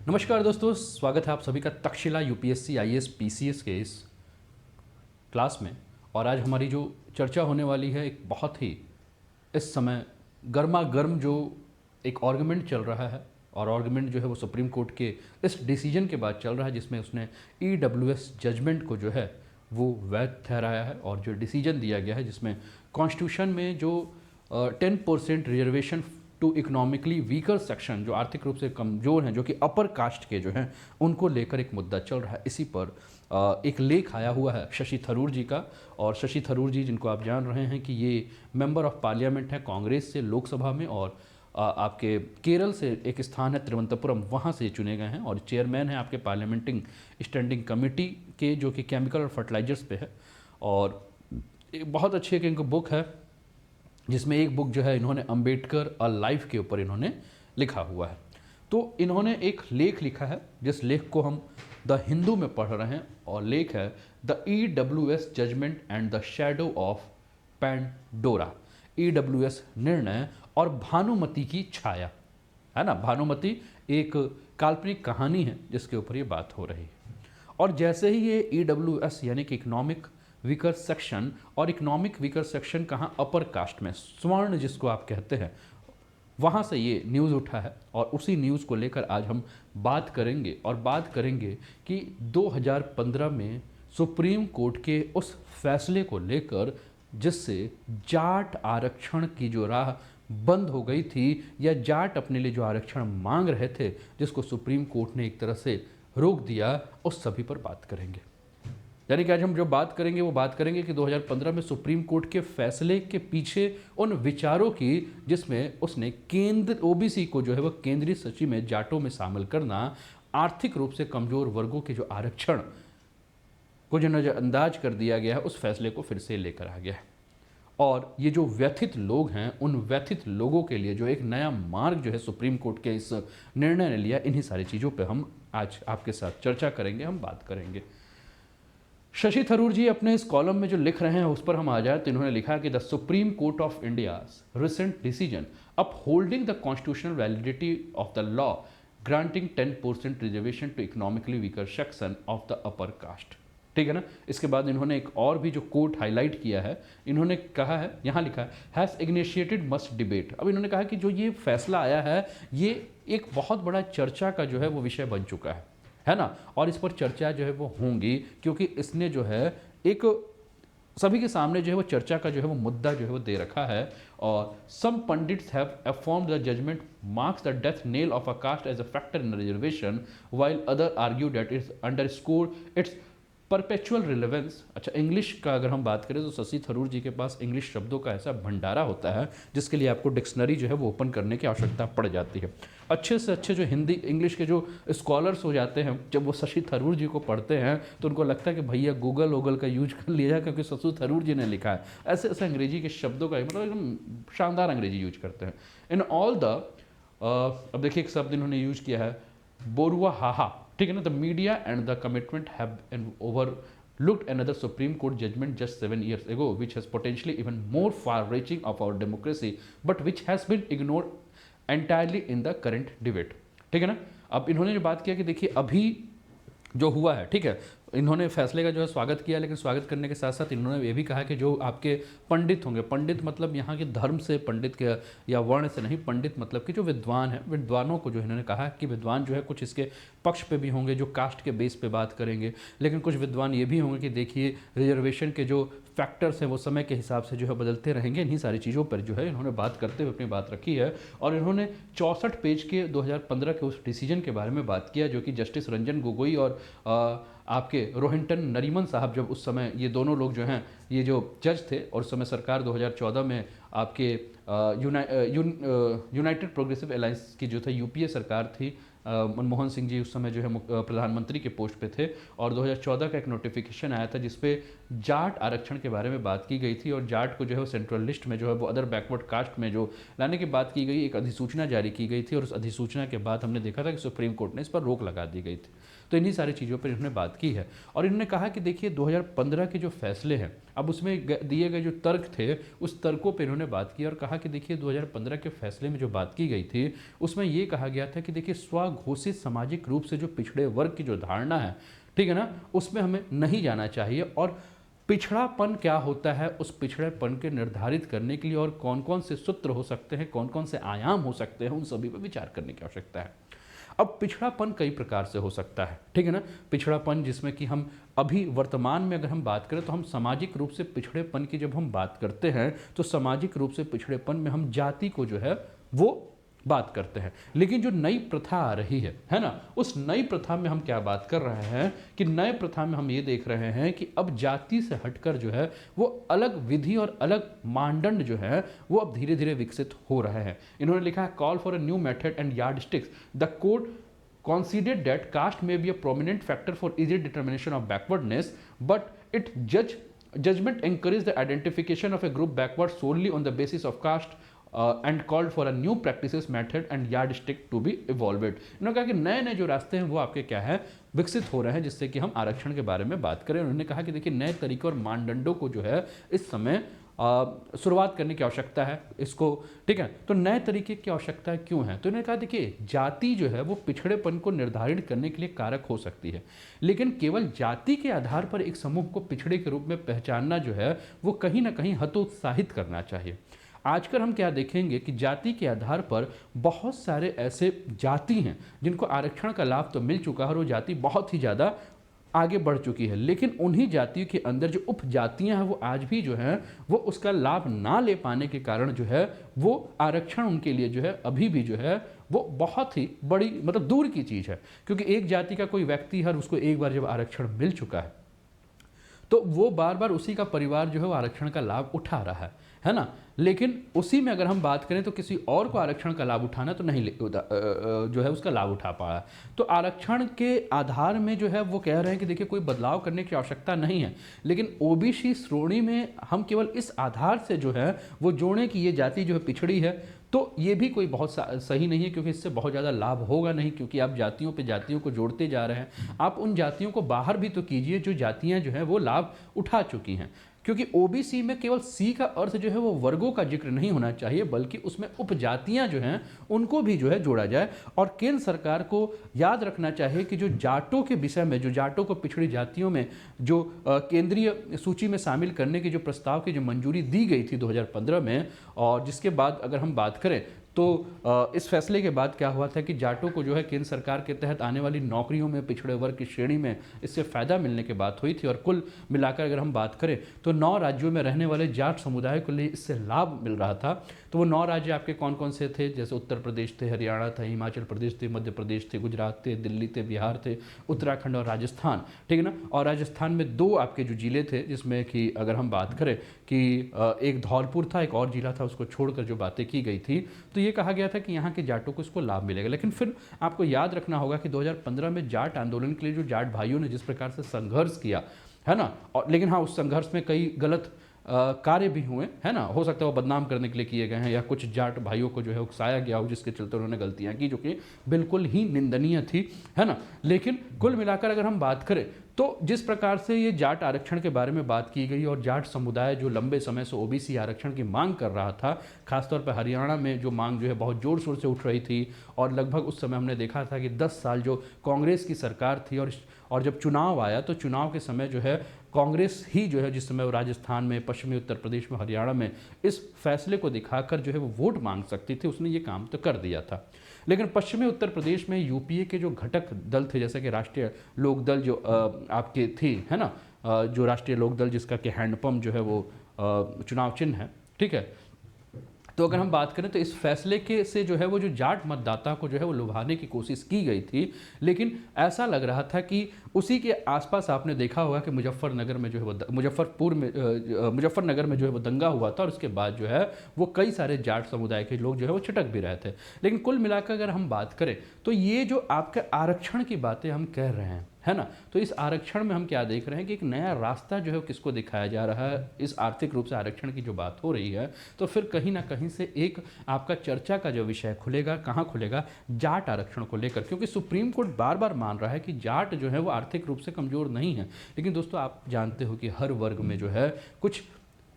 नमस्कार दोस्तों, स्वागत है आप सभी का तक्षशिला यूपीएससी आईएएस पीसीएस के इस क्लास में। और आज हमारी जो चर्चा होने वाली है एक बहुत ही इस समय गर्मा गर्म जो एक आर्गुमेंट चल रहा है, और आर्गुमेंट जो है वो सुप्रीम कोर्ट के इस डिसीजन के बाद चल रहा है जिसमें उसने ईडब्ल्यूएस जजमेंट को जो है वो वैध ठहराया है। और जो डिसीजन दिया गया है जिसमें कॉन्स्टिट्यूशन में जो 10% reservation to economically weaker section, जो आर्थिक रूप से कमज़ोर हैं, जो कि अपर कास्ट के जो हैं, उनको लेकर एक मुद्दा चल रहा है। इसी पर एक लेख आया हुआ है शशि थरूर जी का। और शशि थरूर जी, जिनको आप जान रहे हैं कि ये मेंबर ऑफ पार्लियामेंट है कांग्रेस से लोकसभा में, और आपके केरल से एक स्थान है तिरुवनंतपुरम, वहाँ से चुने गए हैं। और चेयरमैन हैं आपके पार्लियामेंटिंग स्टैंडिंग कमेटी के, जो कि केमिकल और फर्टिलाइजर्स पे है। और एक बहुत अच्छी एक इनका बुक है जिसमें एक बुक जो है इन्होंने अंबेडकर अ लाइफ के ऊपर इन्होंने लिखा हुआ है। तो इन्होंने एक लेख लिखा है जिस लेख को हम द हिंदू में पढ़ रहे हैं, और लेख है the EWS judgment and the shadow of Pandora. EWS निर्णय और भानुमति की छाया, है ना। भानुमति एक काल्पनिक कहानी है जिसके ऊपर ये बात हो रही है। और जैसे ही ये ईडब्ल्यूएस यानी कि इकोनॉमिक वीकर सेक्शन, और इकोनॉमिक वीकर सेक्शन कहाँ, अपर कास्ट में, स्वर्ण जिसको आप कहते हैं, वहाँ से ये न्यूज़ उठा है। और उसी न्यूज़ को लेकर आज हम बात करेंगे, और बात करेंगे कि 2015 में सुप्रीम कोर्ट के उस फैसले को लेकर जिससे जाट आरक्षण की जो राह बंद हो गई थी, या जाट अपने लिए जो आरक्षण मांग रहे थे जिसको सुप्रीम कोर्ट ने एक तरह से रोक दिया, उस सभी पर बात करेंगे। यानी कि आज हम जो बात करेंगे वो बात करेंगे कि 2015 में सुप्रीम कोर्ट के फैसले के पीछे उन विचारों की जिसमें उसने केंद्र ओबीसी को जो है वह केंद्रीय सूची में जाटों में शामिल करना, आर्थिक रूप से कमजोर वर्गों के जो आरक्षण को जो नजरअंदाज कर दिया गया है, उस फैसले को फिर से लेकर आ गया है। और ये जो व्यथित लोग हैं, उन व्यथित लोगों के लिए जो एक नया मार्ग जो है सुप्रीम कोर्ट के इस निर्णय ने लिया, इन्हीं सारी चीज़ों पर हम आज आपके साथ चर्चा करेंगे, हम बात करेंगे। शशि थरूर जी अपने इस कॉलम में जो लिख रहे हैं उस पर हम आ जाए तो इन्होंने लिखा कि the Supreme Court of India recent decision upholding the constitutional validity of the law granting 10% reservation to economically weaker section of the upper caste. ठीक है ना। इसके बाद इन्होंने एक और भी जो कोर्ट हाईलाइट किया है, इन्होंने कहा है, यहाँ लिखा है हैज़ इनिशिएटेड मस्ट डिबेट। अब इन्होंने कहा कि जो ये फैसला आया है ये एक बहुत बड़ा चर्चा का जो है वो विषय बन चुका है ना। और इस पर चर्चा जो है वो होंगी, क्योंकि इसने जो है एक सभी के सामने जो है वो चर्चा का जो है वो मुद्दा जो है वो दे रखा है। और some pundits have affirmed the judgment marks the death knell of a caste as a factor in reservation, while other argue that it's underscore its perpetual relevance. अच्छा, इंग्लिश का अगर हम बात करें तो शशि थरूर जी के पास इंग्लिश शब्दों का ऐसा भंडारा होता है जिसके लिए आपको डिक्शनरी जो है वो ओपन करने की आवश्यकता पड़ जाती है। अच्छे से अच्छे जो हिंदी इंग्लिश के जो स्कॉलर्स हो जाते हैं, जब वो शशि थरूर जी को पढ़ते हैं तो उनको लगता है कि भैया गूगल वूगल का यूज कर लिया जाए, क्योंकि शशि थरूर जी ने लिखा है। ऐसे ऐसे अंग्रेजी के शब्दों का मतलब एकदम शानदार अंग्रेजी यूज करते हैं। इन ऑल द अब देखिए एक शब्द इन्होंने यूज किया है, बोरुआ हाहा। ठीक है ना। The media and the commitment have overlooked another Supreme Court judgment just 7 years ago, which has potentially even more far-reaching of our democracy, but which has been ignored entirely in the current debate. ठीक है ना। अब इन्होंने जो बात किया कि देखिए अभी जो हुआ है, ठीक है, इन्होंने फैसले का जो है स्वागत किया, लेकिन स्वागत करने के साथ साथ इन्होंने ये भी कहा कि जो आपके पंडित होंगे, पंडित मतलब यहाँ के धर्म से पंडित के या वर्ण से नहीं, पंडित मतलब कि जो विद्वान हैं, विद्वानों को जो इन्होंने कहा कि विद्वान जो है कुछ इसके पक्ष पे भी होंगे जो कास्ट के बेस पे बात करेंगे, लेकिन कुछ विद्वान ये भी होंगे कि देखिए रिजर्वेशन के जो फैक्टर्स हैं वो समय के हिसाब से जो है बदलते रहेंगे। इन्हीं सारी चीज़ों पर जो है इन्होंने बात करते हुए अपनी बात रखी है। और इन्होंने 64 पेज के 2015 के उस डिसीजन के बारे में बात किया, जो कि जस्टिस रंजन गोगोई और आपके रोहिंटन नरीमन साहब, जब उस समय ये दोनों लोग जो हैं ये जो जज थे, और उस समय सरकार 2014 में आपके यूनाइटेड प्रोग्रेसिव अलायंस की जो था यूपीए सरकार थी, मनमोहन सिंह जी उस समय जो है प्रधानमंत्री के पोस्ट पे थे। और 2014 का एक नोटिफिकेशन आया था जिसपे जाट आरक्षण के बारे में बात की गई थी, और जाट को जो है वो सेंट्रल लिस्ट में जो है वो अदर बैकवर्ड कास्ट में जो लाने की बात की गई, एक अधिसूचना जारी की गई थी। और उस अधिसूचना के बाद हमने देखा था कि सुप्रीम कोर्ट ने इस पर रोक लगा दी गई थी। तो इन्हीं सारी चीज़ों पर इन्होंने बात की है। और इन्होंने कहा कि देखिए 2015 के जो फैसले हैं, अब उसमें दिए गए जो तर्क थे उस तर्कों पर इन्होंने बात की और कहा कहा कि देखिए 2015 के फैसले में जो बात की गई थी उसमें ये कहा गया था कि देखिए स्वघोषित सामाजिक रूप से जो पिछड़े वर्ग की जो धारणा है, ठीक है ना, उसमें हमें नहीं जाना चाहिए। और पिछड़ापन क्या होता है, उस पिछड़ेपन के निर्धारित करने के लिए और कौन कौन से सूत्र हो सकते हैं, कौन कौन से आयाम हो सकते हैं, उन सभी पर विचार करने की आवश्यकता है। अब पिछड़ापन कई प्रकार से हो सकता है, ठीक है ना। पिछड़ापन जिसमें कि हम अभी वर्तमान में अगर हम बात करें तो हम सामाजिक रूप से पिछड़ेपन की जब हम बात करते हैं तो सामाजिक रूप से पिछड़ेपन में हम जाति को जो है वो बात करते हैं। लेकिन जो नई प्रथा आ रही है ना, उस नई प्रथा में हम क्या बात कर रहे हैं कि नए प्रथा में हम ये देख रहे हैं कि अब जाति से हटकर जो है वो अलग विधि और अलग मानदंड जो है वो अब धीरे धीरे विकसित हो रहे हैं। इन्होंने लिखा है call for a new method and yard sticks the code considered that caste may be a prominent factor for easy determination of backwardness, but its judgment encouraged the identification of a group backward solely on the basis of caste and called for a new practices method and yardstick to be evolved। इन्होंने कहा कि नए नए जो रास्ते हैं वो आपके क्या है विकसित हो रहे हैं जिससे कि हम आरक्षण के बारे में बात करें। उन्होंने कहा कि देखिए नए तरीके और मानदंडों को जो है इस समय शुरुआत करने की आवश्यकता है इसको, ठीक है। तो नए तरीके की आवश्यकता क्यों है, तो इन्होंने कहा देखिए जाति जो है वो पिछड़ेपन को निर्धारित करने के लिए कारक हो सकती है, लेकिन केवल जाति के आधार पर एक समूह को पिछड़े के रूप में पहचानना जो है वो कहीं ना कहीं हतोत्साहित करना चाहिए। आजकल हम क्या देखेंगे कि जाति के आधार पर बहुत सारे ऐसे जाति हैं जिनको आरक्षण का लाभ तो मिल चुका है और वो जाति बहुत ही ज़्यादा आगे बढ़ चुकी है, लेकिन उन्हीं जातियों के अंदर जो उपजातियां हैं वो आज भी जो है वो उसका लाभ ना ले पाने के कारण जो है वो आरक्षण उनके लिए जो है अभी भी जो है वो बहुत ही बड़ी मतलब दूर की चीज़ है। क्योंकि एक जाति का कोई व्यक्ति हर उसको एक बार जब आरक्षण मिल चुका है तो वो बार बार उसी का परिवार जो है वो आरक्षण का लाभ उठा रहा है ना। लेकिन उसी में अगर हम बात करें तो किसी और को आरक्षण का लाभ उठाना तो नहीं जो है उसका लाभ उठा पाया। तो आरक्षण के आधार में जो है वो कह रहे हैं कि देखिए कोई बदलाव करने की आवश्यकता नहीं है, लेकिन ओबीसी श्रेणी में हम केवल इस आधार से जो है वो जोड़ें कि ये जाति जो है पिछड़ी है, तो ये भी कोई बहुत सही नहीं है, क्योंकि इससे बहुत ज़्यादा लाभ होगा नहीं, क्योंकि आप जातियों पे जातियों को जोड़ते जा रहे हैं। आप उन जातियों को बाहर भी तो कीजिए जो जातियां जो है वो लाभ उठा चुकी हैं। क्योंकि ओबीसी में केवल सी का अर्थ जो है वो वर्गों का जिक्र नहीं होना चाहिए, बल्कि उसमें उपजातियां जो हैं उनको भी जो है जोड़ा जाए। और केंद्र सरकार को याद रखना चाहिए कि जो जाटों के विषय में, जो जाटों को पिछड़ी जातियों में जो केंद्रीय सूची में शामिल करने की जो प्रस्ताव की जो मंजूरी दी गई थी 2015 में, और जिसके बाद अगर हम बात करें तो इस फैसले के बाद क्या हुआ था कि जाटों को जो है केंद्र सरकार के तहत आने वाली नौकरियों में पिछड़े वर्ग की श्रेणी में इससे फ़ायदा मिलने की बात हुई थी। और कुल मिलाकर अगर हम बात करें तो 9 राज्यों में रहने वाले जाट समुदाय को लिए इससे लाभ मिल रहा था। तो वो 9 राज्य आपके कौन कौन से थे, जैसे उत्तर प्रदेश थे, हरियाणा था, हिमाचल प्रदेश थे, मध्य प्रदेश थे, गुजरात थे, दिल्ली थे, बिहार थे, उत्तराखंड और राजस्थान, ठीक है ना। और राजस्थान में 2 आपके जो जिले थे, जिसमें कि अगर हम बात करें कि एक धौलपुर था, एक और जिला था, उसको छोड़कर जो बातें की गई थी, तो ये कहा गया था कि यहाँ के जाटों को इसको लाभ मिलेगा। लेकिन फिर आपको याद रखना होगा कि 2015 में जाट आंदोलन के लिए जो जाट भाइयों ने जिस प्रकार से संघर्ष किया है ना, और लेकिन हाँ उस संघर्ष में कई गलत कार्य भी हुए है ना, हो सकता है वो बदनाम करने के लिए किए गए हैं या कुछ जाट भाइयों को जो है उकसाया गया हो जिसके चलते उन्होंने गलतियां की जो कि बिल्कुल ही निंदनीय थी, है ना। लेकिन कुल मिलाकर अगर हम बात करें तो जिस प्रकार से ये जाट आरक्षण के बारे में बात की गई और जाट समुदाय जो लंबे समय से ओबीसी आरक्षण की मांग कर रहा था, खासतौर पर हरियाणा में जो मांग जो है बहुत जोर शोर से उठ रही थी, और लगभग उस समय हमने देखा था कि 10 साल जो कांग्रेस की सरकार थी और जब चुनाव आया तो चुनाव के समय जो है कांग्रेस ही जो है जिस समय वो राजस्थान में, पश्चिमी उत्तर प्रदेश में, हरियाणा में इस फैसले को दिखाकर जो है वो वोट मांग सकती थी, उसने ये काम तो कर दिया था। लेकिन पश्चिमी उत्तर प्रदेश में यूपीए के जो घटक दल थे, जैसे कि राष्ट्रीय लोकदल जो आपके थी, है ना, जो राष्ट्रीय लोकदल जिसका कि हैंडपंप जो है वो चुनाव चिन्ह है, ठीक है। तो अगर हम बात करें तो इस फैसले के से जो है वो जो जाट मतदाता को जो है वो लुभाने की कोशिश की गई थी, लेकिन ऐसा लग रहा था कि उसी के आसपास आपने देखा होगा कि मुजफ्फरनगर में जो है वो मुजफ्फरनगर में जो है वो दंगा हुआ था, और उसके बाद जो है वो कई सारे जाट समुदाय के लोग जो है वो छिटक भी रहे थे। लेकिन कुल मिलाकर अगर हम बात करें तो ये जो आपके आरक्षण की बातें हम कह रहे हैं, है ना, तो इस आरक्षण में हम क्या देख रहे हैं कि एक नया रास्ता जो है किसको दिखाया जा रहा है। इस आर्थिक रूप से आरक्षण की जो बात हो रही है, तो फिर कहीं ना कहीं से एक आपका चर्चा का जो विषय खुलेगा, कहाँ खुलेगा, जाट आरक्षण को लेकर, क्योंकि सुप्रीम कोर्ट बार बार मान रहा है कि जाट जो है वो आर्थिक रूप से कमज़ोर नहीं है। लेकिन दोस्तों आप जानते हो कि हर वर्ग में जो है कुछ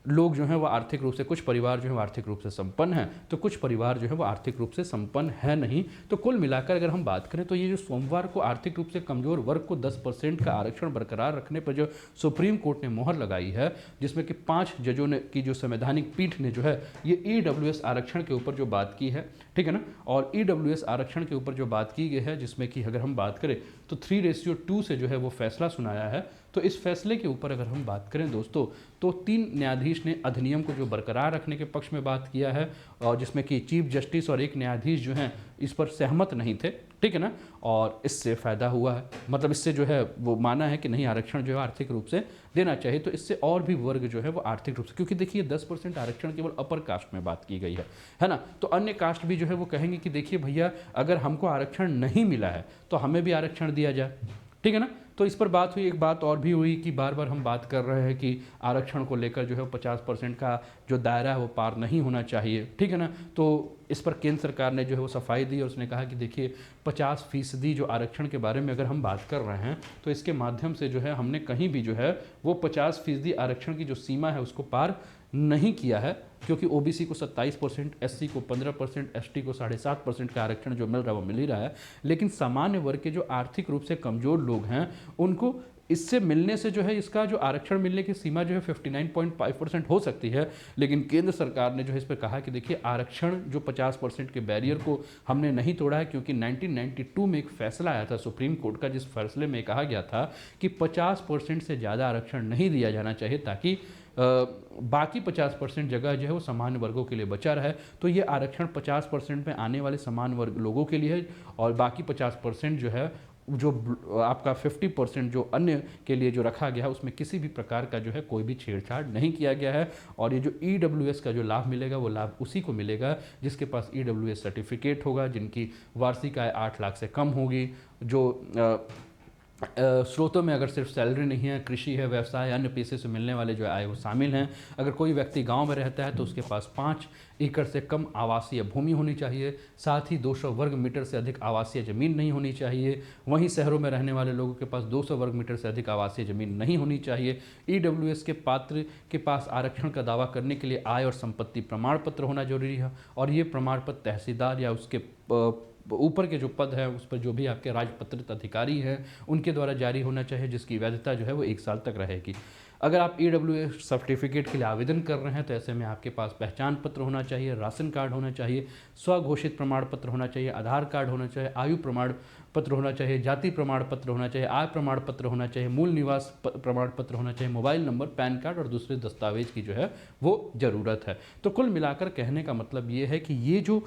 लोग जो हैं वो आर्थिक रूप से, कुछ परिवार जो है वो आर्थिक रूप से संपन्न हैं, तो कुछ परिवार जो है वो आर्थिक रूप से संपन्न है नहीं। तो कुल मिलाकर अगर हम बात करें तो ये जो सोमवार को आर्थिक रूप से कमजोर वर्ग को 10% का आरक्षण बरकरार रखने पर जो सुप्रीम कोर्ट ने मोहर लगाई है, जिसमें कि 5 जजों ने की जो संवैधानिक पीठ ने जो है ये ईडब्ल्यूएस आरक्षण के ऊपर जो बात की है, ठीक है ना, और ईडब्ल्यूएस आरक्षण के ऊपर जो बात की गई है, जिसमें कि अगर हम बात करें तो 3:2 से जो है वो फैसला सुनाया है। तो इस फैसले के ऊपर अगर हम बात करें दोस्तों, तो 3 न्यायाधीश ने अधिनियम को जो बरकरार रखने के पक्ष में बात किया है, और जिसमें कि चीफ जस्टिस और एक न्यायाधीश जो हैं इस पर सहमत नहीं थे, ठीक है ना, और इससे फ़ायदा हुआ है, मतलब इससे जो है वो माना है कि नहीं, आरक्षण जो है आर्थिक रूप से देना चाहिए। तो इससे और भी वर्ग जो है वो आर्थिक रूप से, क्योंकि देखिए 10% आरक्षण केवल अपर कास्ट में बात की गई है ना, तो अन्य कास्ट भी जो है वो कहेंगे कि देखिए भैया अगर हमको आरक्षण नहीं मिला है तो हमें भी आरक्षण दिया जाए, ठीक है ना। तो इस पर बात हुई। एक बात और भी हुई कि बार बार हम बात कर रहे हैं कि आरक्षण को लेकर जो है 50% का जो दायरा है वो पार नहीं होना चाहिए, ठीक है ना। तो इस पर केंद्र सरकार ने जो है वो सफाई दी और उसने कहा कि देखिए 50% जो आरक्षण के बारे में अगर हम बात कर रहे हैं तो इसके माध्यम से जो है हमने कहीं भी जो है वो 50% आरक्षण की जो सीमा है उसको पार नहीं किया है, क्योंकि ओबीसी को 27%, एससी को 15%, एसटी को 7.5% का आरक्षण जो मिल रहा है वो मिल ही रहा है, लेकिन सामान्य वर्ग के जो आर्थिक रूप से कमजोर लोग हैं उनको इससे मिलने से जो है इसका जो आरक्षण मिलने की सीमा जो है 59.5% हो सकती है। लेकिन केंद्र सरकार ने जो है इस पर कहा कि देखिए आरक्षण जो 50% के बैरियर को हमने नहीं तोड़ा है, क्योंकि 1992 में एक फैसला आया था सुप्रीम कोर्ट का, जिस फैसले में कहा गया था कि 50% से ज़्यादा आरक्षण नहीं दिया जाना चाहिए, ताकि बाकी 50% जगह जो है वो सामान्य वर्गों के लिए बचा रहे। तो ये आरक्षण 50% में आने वाले सामान्य वर्ग लोगों के लिए है, और बाकी 50% जो है जो आपका 50% जो अन्य के लिए जो रखा गया है उसमें किसी भी प्रकार का जो है कोई भी छेड़छाड़ नहीं किया गया है। और ये जो ईडब्ल्यूएस का जो लाभ मिलेगा वो लाभ उसी को मिलेगा जिसके पास ईडब्ल्यूएस सर्टिफिकेट होगा, जिनकी वार्षिक आय 8 लाख से कम होगी, जो स्रोतों में अगर सिर्फ सैलरी नहीं है, कृषि है, व्यवसाय, अन्य पेशे से मिलने वाले जो आय वो शामिल हैं। अगर कोई व्यक्ति गांव में रहता है तो उसके पास 5 एकड़ से कम आवासीय भूमि होनी चाहिए, साथ ही 200 वर्ग मीटर से अधिक आवासीय ज़मीन नहीं होनी चाहिए। वहीं शहरों में रहने वाले लोगों के पास 200 वर्ग मीटर से अधिक आवासीय ज़मीन नहीं होनी चाहिए। ईडब्ल्यूएस के पात्र के पास आरक्षण का दावा करने के लिए आय और संपत्ति प्रमाण पत्र होना जरूरी है, और ये प्रमाण पत्र तहसीलदार या उसके ऊपर के जो पद है उस पर जो भी आपके राजपत्रित अधिकारी हैं उनके द्वारा जारी होना चाहिए, जिसकी वैधता जो है वो 1 साल तक रहेगी। अगर आप ईडब्ल्यूएस सर्टिफिकेट के लिए आवेदन कर रहे हैं तो ऐसे में आपके पास पहचान पत्र होना चाहिए, राशन कार्ड होना चाहिए, स्वघोषित प्रमाण पत्र होना चाहिए, आधार कार्ड होना चाहिए, आयु प्रमाण पत्र होना चाहिए, जाति प्रमाण पत्र होना चाहिए, आय प्रमाण पत्र होना चाहिए, मूल निवास प्रमाण पत्र होना चाहिए, मोबाइल नंबर, पैन कार्ड और दूसरे दस्तावेज की जो है वो ज़रूरत है। तो कुल मिलाकर कहने का मतलब ये है कि ये जो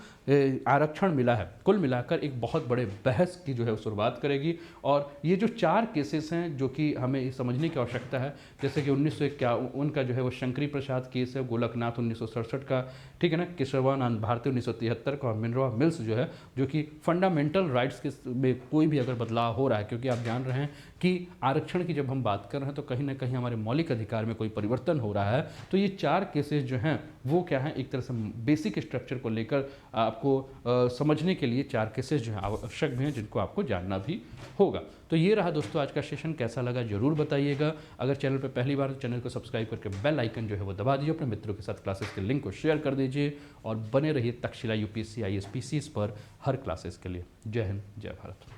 आरक्षण मिला है कुल मिलाकर एक बहुत बड़े बहस की जो है शुरुआत करेगी। और ये जो 4 केसेस हैं जो कि हमें समझने की आवश्यकता है, जैसे कि 1951 का जो है वो शंकरी प्रसाद केस है, गोलकनाथ 1967 का, ठीक है ना, केशवानंद भारती 1973 का, और मिनरवा मिल्स जो है जो कि फंडामेंटल राइट्स के में कोई भी अगर बदलाव हो रहा है, क्योंकि आप जान रहे हैं कि आरक्षण की जब हम बात कर रहे हैं तो कहीं ना कहीं हमारे मौलिक अधिकार में कोई परिवर्तन हो रहा है। तो ये 4 केसेस जो हैं वो क्या हैं, एक तरह से बेसिक स्ट्रक्चर को लेकर आपको समझने के लिए 4 केसेस जो हैं आवश्यक भी हैं, जिनको आपको जानना भी होगा। तो ये रहा दोस्तों आज का सेशन, कैसा लगा जरूर बताइएगा। अगर चैनल पर पहली बार, चैनल को सब्सक्राइब करके बेल आइकन जो है वो दबा दीजिए, अपने मित्रों के साथ क्लासेस के लिंक को शेयर कर दीजिए, और बने रहिए तक्षशिला यूपीएससी IAS PCS पर हर क्लासेस के लिए। जय हिंद, जय भारत।